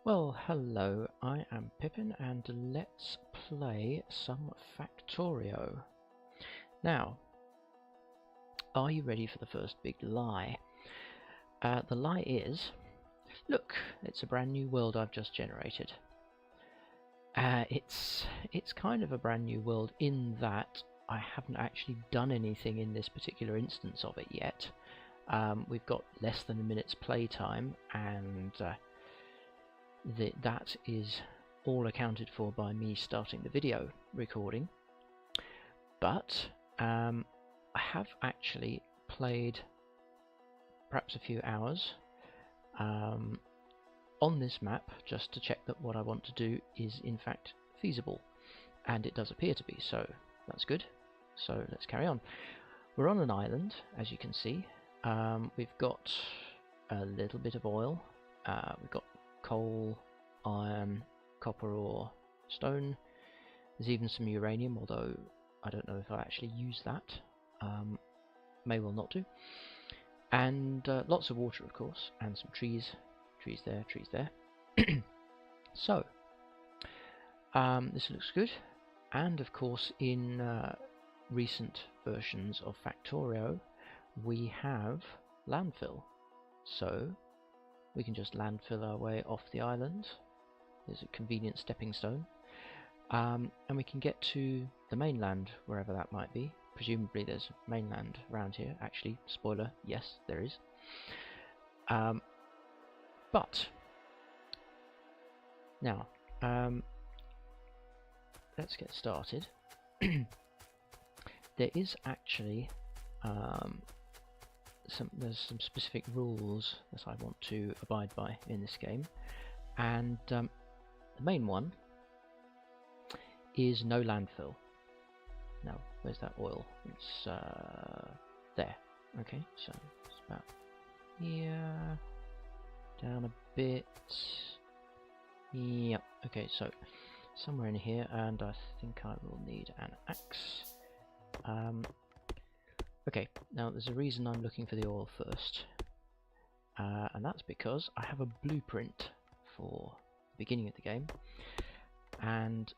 Well, hello, I am Pippin and let's play some Factorio. Now, are you ready for the first big lie? The lie is, look, it's a brand new world I've just generated. It's kind of a brand new world in that I haven't actually done anything in this particular instance of it yet. We've got less than a minute's playtime and that is all accounted for by me starting the video recording, but I have actually played perhaps a few hours on this map just to check that what I want to do is in fact feasible, and it does appear to be, so that's good. So let's carry on. We're on an island, as you can see. We've got a little bit of oil, we've got coal, iron, copper ore, stone. There's even some uranium, although I don't know if I actually use that. May well not do. And lots of water, of course, and some trees. Trees there, trees there. So, this looks good. And of course, in recent versions of Factorio, we have landfill. So, we can just landfill our way off the island. There's a convenient stepping stone. And we can get to the mainland, wherever that might be. Presumably there's a mainland around here. Actually, spoiler, yes, there is. But, now, let's get started. There is actually there's some specific rules that I want to abide by in this game, and the main one is no landfill. Now, where's that oil? It's there. Okay, so it's about here, down a bit. Yep. Okay, so somewhere in here, and I think I will need an axe. Okay, now there's a reason I'm looking for the oil first, and that's because I have a blueprint for the beginning of the game, and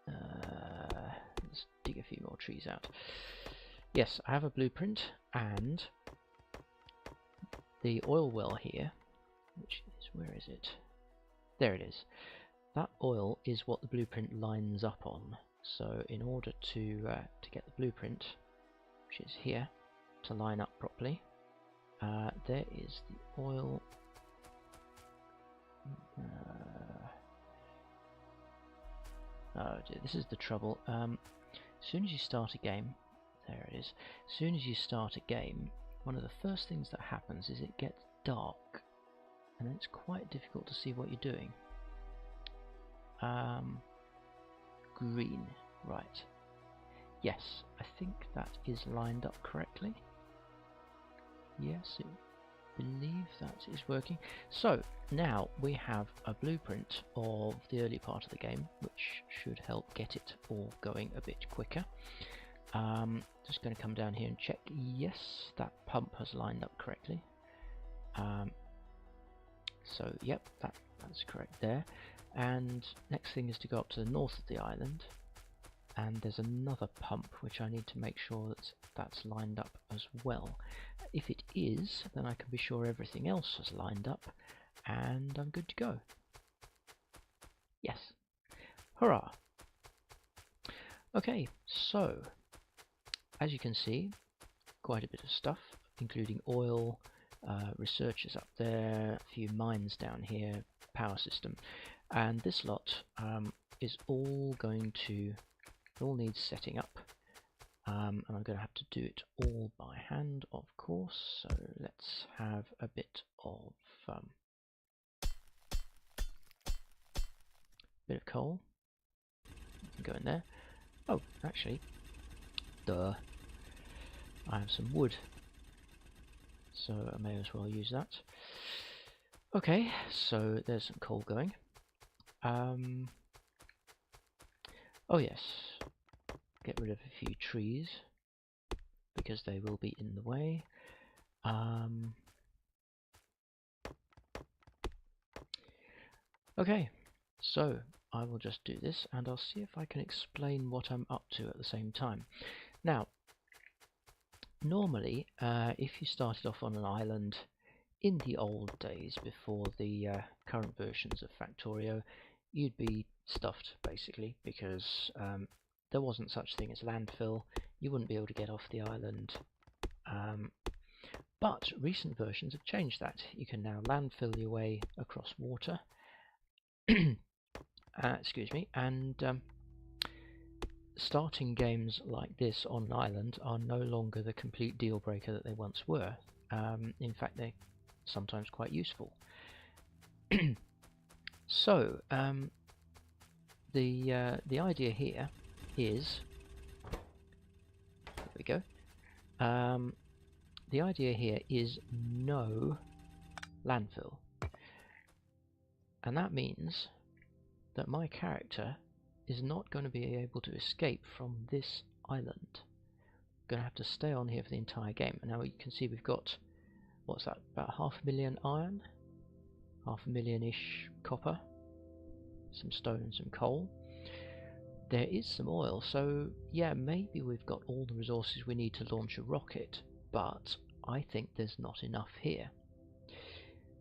let's dig a few more trees out. Yes, I have a blueprint, and the oil well here, which is, where is it? There it is. That oil is what the blueprint lines up on. So in order to get the blueprint, which is here, to line up properly, there is the oil. Oh dear, this is the trouble. As soon as you start a game, there it is. As soon as you start a game, one of the first things that happens is it gets dark, and it's quite difficult to see what you're doing. Green, right. Yes, I think that is lined up correctly. Yes, I believe that is working. So, now we have a blueprint of the early part of the game, which should help get it all going a bit quicker. Just going to come down here and check. Yes, that pump has lined up correctly. So, yep, that's correct there. And next thing is to go up to the north of the island, and there's another pump which I need to make sure that's lined up as well. If it is, then I can be sure everything else has lined up, and I'm good to go. Yes. Hurrah! Okay, so as you can see, quite a bit of stuff, including oil, researchers up there, a few mines down here, power system. And this lot is all needs setting up, and I'm going to have to do it all by hand, of course. So let's have a bit of coal. Go in there. Oh, actually, duh! I have some wood, so I may as well use that. Okay, so there's some coal going. Oh yes, get rid of a few trees because they will be in the way. Okay, so I will just do this and I'll see if I can explain what I'm up to at the same time. Now, normally, if you started off on an island in the old days before the current versions of Factorio, you'd be stuffed basically because there wasn't such thing as landfill. You wouldn't be able to get off the island. But recent versions have changed that. You can now landfill your way across water. Excuse me, and starting games like this on an island are no longer the complete deal breaker that they once were. In fact, they're sometimes quite useful. So the idea here is, there we go. The idea here is no landfill, and that means that my character is not going to be able to escape from this island. Going to have to stay on here for the entire game. And now you can see we've got, what's that, about 500,000 iron, 500,000-ish copper, some stone and some coal. There is some oil, so yeah, maybe we've got all the resources we need to launch a rocket, but I think there's not enough here.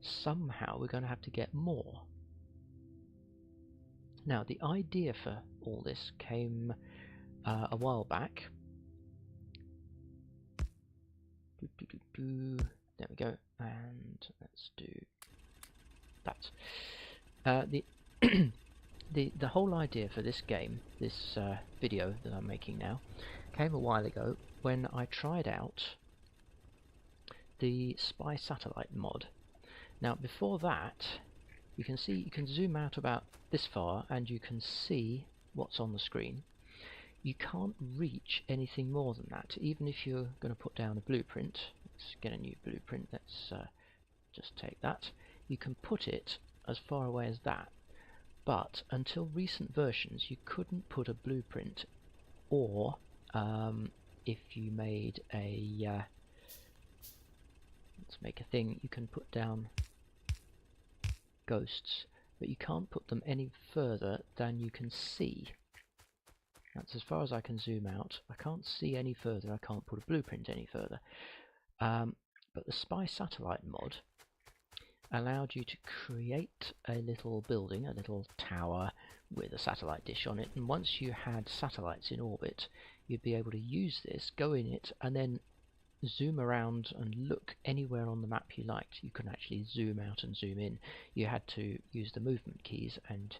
Somehow we're going to have to get more. Now, the idea for all this came a while back. There we go, and let's do that. The whole idea for this game, this video that I'm making now, came a while ago when I tried out the spy satellite mod. Now, before that, you can see, you can zoom out about this far and you can see what's on the screen. You can't reach anything more than that, even if you're going to put down a blueprint. Let's get a new blueprint. Let's just take that. You can put it as far away as that, but until recent versions you couldn't put a blueprint, or if you made a let's make a thing, you can put down ghosts, but you can't put them any further than you can see. That's as far as I can zoom out. I can't see any further, I can't put a blueprint any further. But the spy satellite mod allowed you to create a little building, a little tower with a satellite dish on it, and once you had satellites in orbit, you'd be able to use this, go in it, and then zoom around and look anywhere on the map you liked. You couldn't actually zoom out and zoom in. You had to use the movement keys, and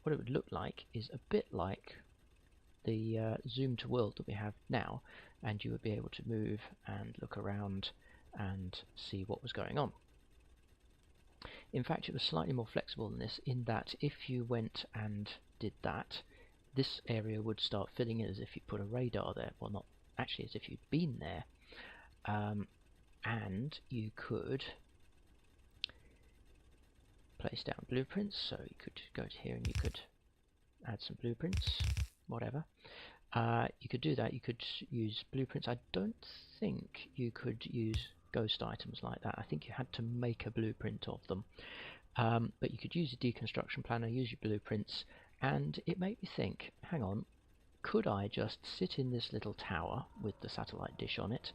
what it would look like is a bit like the zoom to world that we have now, and you would be able to move and look around and see what was going on. In fact, it was slightly more flexible than this, in that if you went and did that, this area would start filling in as if you put a radar there. Well, not actually, as if you'd been there. And you could place down blueprints, so you could go to here and you could add some blueprints, whatever. You could do that. You could use blueprints. I don't think you could use ghost items like that. I think you had to make a blueprint of them. But you could use a deconstruction planner, use your blueprints, and it made me think, hang on, could I just sit in this little tower with the satellite dish on it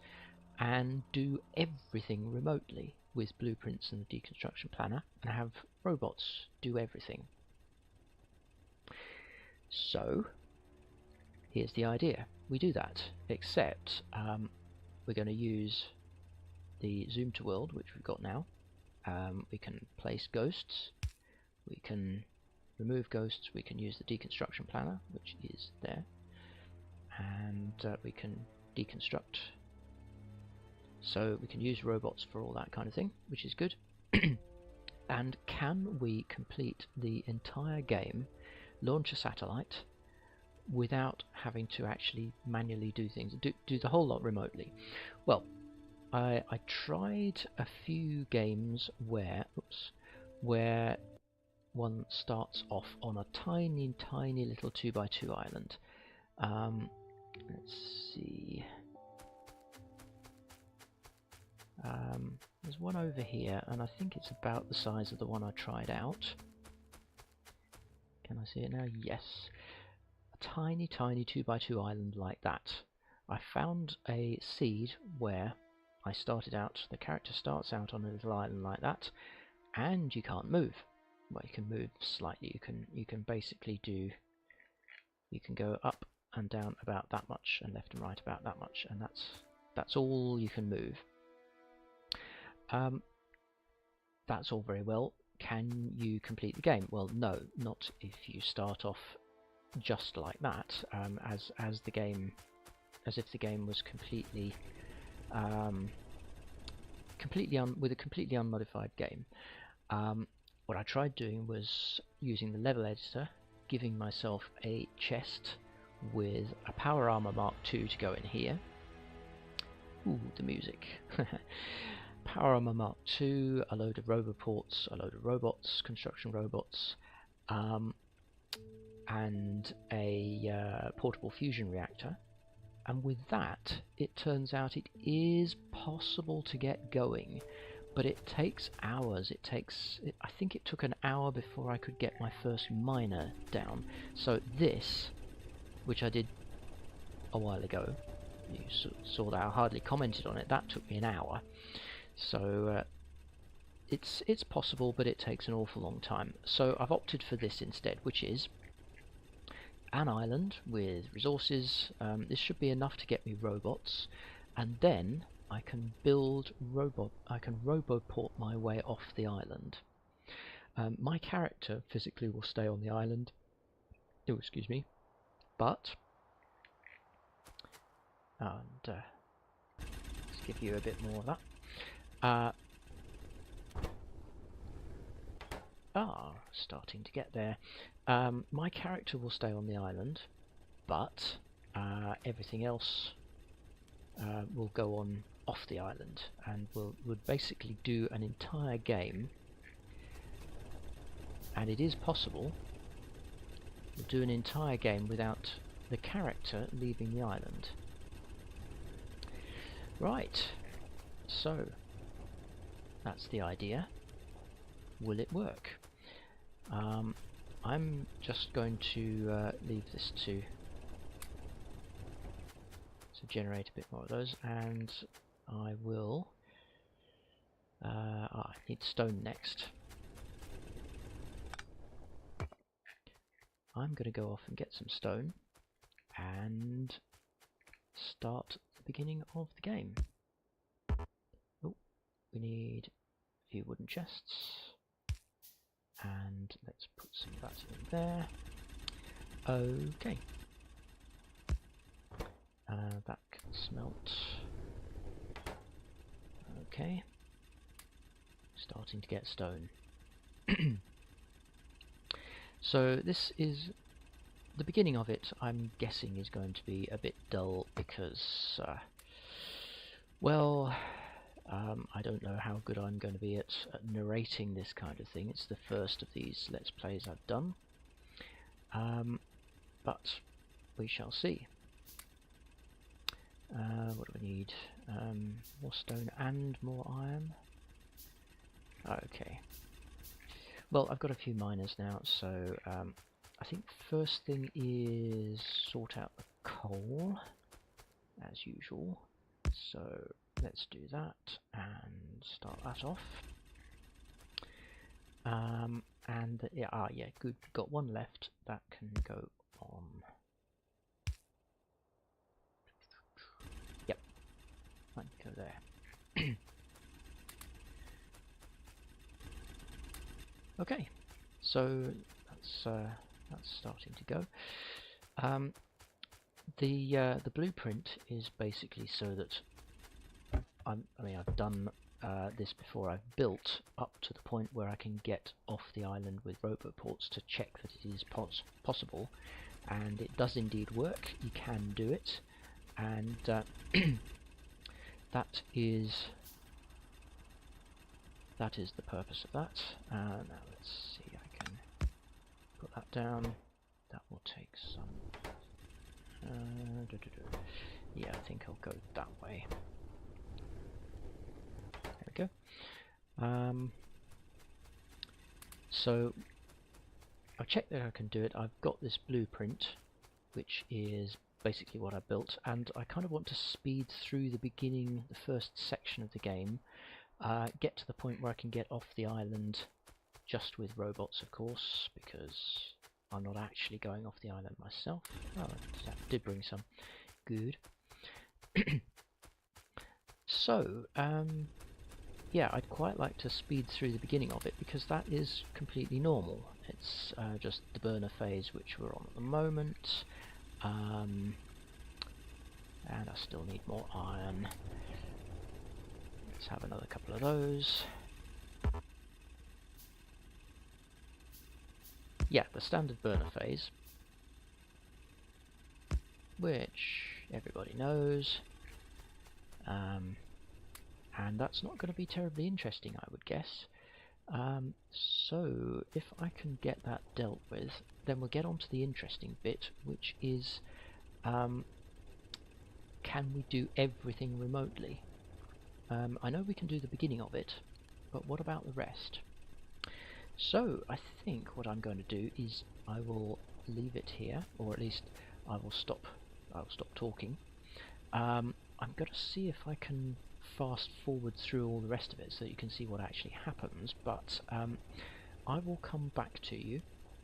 and do everything remotely with blueprints and the deconstruction planner and have robots do everything? So here's the idea. We do that, except we're going to use the zoom to world, which we've got now. We can place ghosts, we can remove ghosts, we can use the deconstruction planner, which is there, and we can deconstruct. So we can use robots for all that kind of thing, which is good. And can we complete the entire game, launch a satellite, without having to actually manually do things, do the whole lot remotely? Well, I tried a few games where one starts off on a tiny little 2x2 island. Let's see. There's one over here, and I think it's about the size of the one I tried out. Can I see it now? Yes. A tiny, tiny 2x2 island like that. I found a seed where I started out, the character starts out on a little island like that, and you can't move. Well, you can move slightly. You can basically do, you can go up and down about that much, and left and right about that much, and that's all you can move. That's all very well. Can you complete the game? Well, no, not if you start off just like that, as if the game was completely with a completely unmodified game. What I tried doing was using the level editor, giving myself a chest with a power armor Mark II to go in here. Ooh, the music. Power armor Mark II, a load of roboports, a load of robots, construction robots, and a portable fusion reactor. And with that, it turns out it is possible to get going, but it takes hours. I think it took an hour before I could get my first miner down. So this, which I did a while ago, you saw that I hardly commented on it, that took me an hour. So it's possible, but it takes an awful long time. So I've opted for this instead, which is an island with resources. This should be enough to get me robots, and then I can roboport my way off the island. My character physically will stay on the island. Oh, excuse me. But let's give you a bit more of that. Starting to get there. My character will stay on the island, but everything else will go on off the island, and would basically do an entire game. And it is possible to do an entire game without the character leaving the island. Right, so that's the idea. Will it work? I'm just going to leave this to generate a bit more of those, and I will I need stone next. I'm going to go off and get some stone and start the beginning of the game. Oh, we need a few wooden chests, and let's put some of that in there. Okay. That can smelt. Okay. Starting to get stone. So this is the beginning of it. I'm guessing is going to be a bit dull because, well, I don't know how good I'm going to be at narrating this kind of thing. It's the first of these Let's Plays I've done, but we shall see. What do we need? More stone and more iron. Okay. Well, I've got a few miners now, so I think first thing is sort out the coal, as usual. So let's do that and start that off. And yeah, good. Got one left that can go on. Yep, might go there. Okay, so that's starting to go. The blueprint is basically so that I've done this before. I've built up to the point where I can get off the island with roboports to check that it is possible, and it does indeed work. You can do it, and that is the purpose of that. Now let's see, I can put that down. That will take some. Yeah, I think I'll go that way. There we go. So I've checked that I can do it. I've got this blueprint, which is basically what I built, and I kind of want to speed through the beginning, the first section of the game, get to the point where I can get off the island just with robots, of course, because I'm not actually going off the island myself. Oh, that did bring some. Good. So, yeah, I'd quite like to speed through the beginning of it, because that is completely normal. It's just the burner phase which we're on at the moment. And I still need more iron. Let's have another couple of those. Yeah, the standard burner phase, which everybody knows. And that's not going to be terribly interesting, I would guess. So if I can get that dealt with, then we'll get on to the interesting bit, which is can we do everything remotely? I know we can do the beginning of it, but what about the rest? So I think what I'm going to do is I will leave it here, or at least I'll stop talking. I'm going to see if I can fast forward through all the rest of it so that you can see what actually happens, but I will come back to you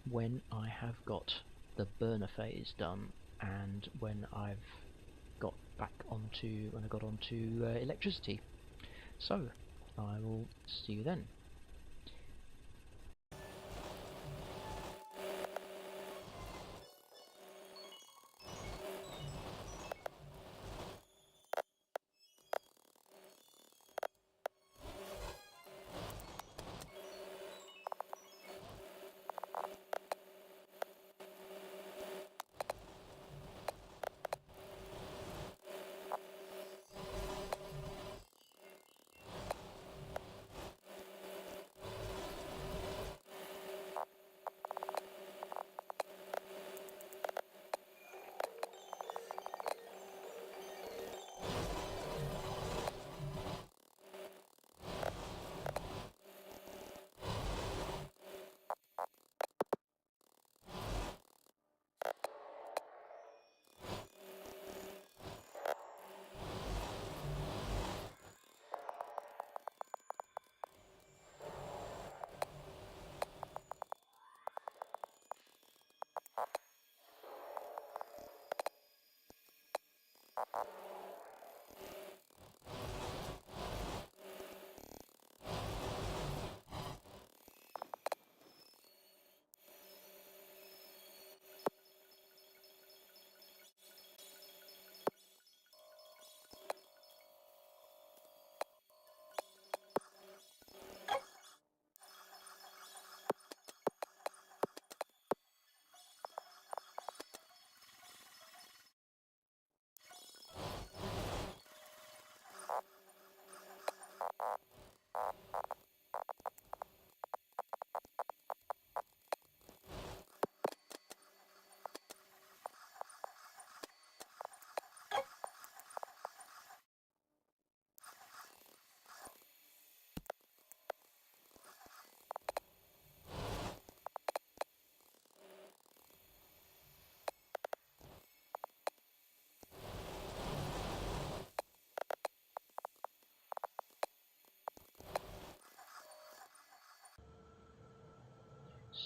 when I have got the burner phase done and when I've got onto electricity. So I will see you then.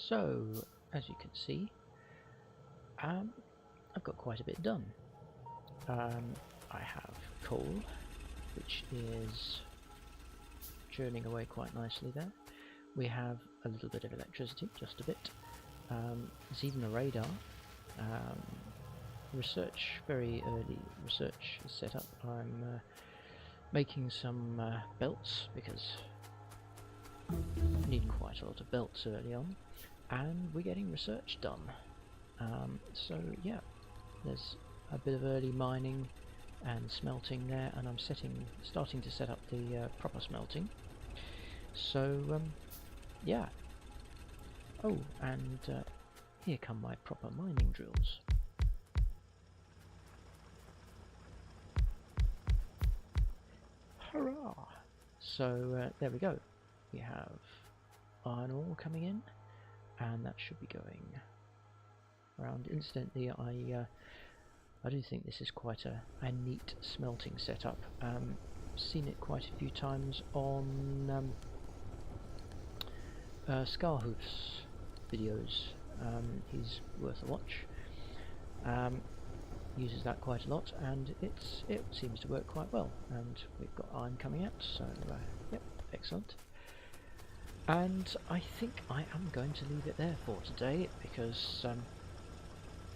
So, as you can see, I've got quite a bit done. I have coal, which is churning away quite nicely there. We have a little bit of electricity, just a bit. There's even a radar. Research, very early research is set up. I'm making some belts, because I need quite a lot of belts early on. And we're getting research done. So yeah, there's a bit of early mining and smelting there, and I'm starting to set up the proper smelting. So yeah. Oh, and here come my proper mining drills. Hurrah! So there we go. we have iron ore coming in, and that should be going around. Incidentally, I do think this is quite a neat smelting setup. Seen it quite a few times on Scarhoof's videos. He's worth a watch. Uses that quite a lot, and it seems to work quite well. And we've got iron coming out, so yep, excellent. And I think I am going to leave it there for today, because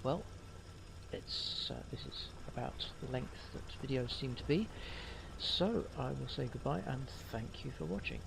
well, this is about the length that videos seem to be. So I will say goodbye and thank you for watching.